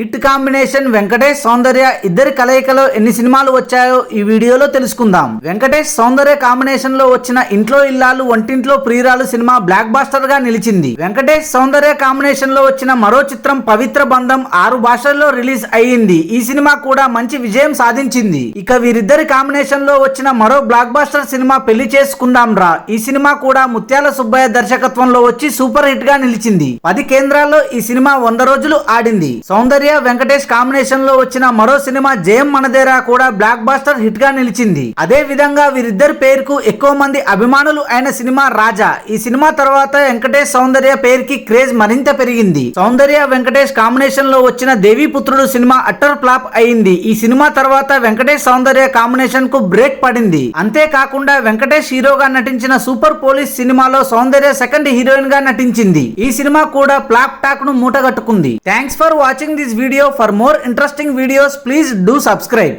Hit combination Venkatesh సౌందర్య ఇద్దరి కలయికలో ఎన్ని సినిమాలు వచ్చాయో ఈ వీడియోలో తెలుసుకుందాం. వెంకటేష్ సౌందర్య కాంబినేషన్ లో వచ్చిన ఇంట్లో ఇల్లాలు వంటింట్లో ప్రియురాలు సినిమా బ్లాక్ బాస్టర్ గా నిలిచింది. వెంకటేష్ సౌందర్య కాంబినేషన్ లో వచ్చిన మరో చిత్రం పవిత్ర బంధం 6 భాషల్లో రిలీజ్ అయ్యింది. ఈ సినిమా కూడా మంచి విజయం సాధించింది. ఇక వీరిద్దరి కాంబినేషన్ లో వచ్చిన మరో బ్లాక్ బాస్టర్ సినిమా పెళ్లి చేసుకుందాం రా. ఈ సినిమా కూడా ముత్యాల సుబ్బయ్య దర్శకత్వంలో వచ్చి సూపర్ హిట్ గా నిలిచింది. 10 కేంద్రాల్లో ఈ సినిమా 100 రోజులు ఆడింది. సౌందర్య వెంకటేష్ కాంబినేషన్ లో వచ్చిన మరో సినిమా జయం మనదేరా కూడా బ్లాక్ బాస్టర్ హిట్ గా నిలిచింది. అదే విధంగా వీరిద్దరి పేరుకు ఎక్కువ మంది అభిమానులు అయిన సినిమా రాజా. ఈ సినిమా తర్వాత వెంకటేష్ సౌందర్య పేరుకి క్రేజ్ మరింత పెరిగింది. సౌందర్య వెంకటేష్ కాంబినేషన్ లో వచ్చిన దేవీపుత్రుడు సినిమా అట్టర్ ఫ్లాప్ అయింది. ఈ సినిమా తర్వాత వెంకటేష్ సౌందర్య కాంబినేషన్ కు బ్రేక్ పడింది. అంతేకాకుండా వెంకటేష్ హీరోగా నటించిన సూపర్ పోలీస్ సినిమాలో సౌందర్య సెకండ్ హీరోయిన్ గా నటించింది. ఈ సినిమా కూడా ఫ్లాప్ టాక్ ను మూటగట్టుకుంది. Thanks for watching this video. For more interesting videos, please do subscribe.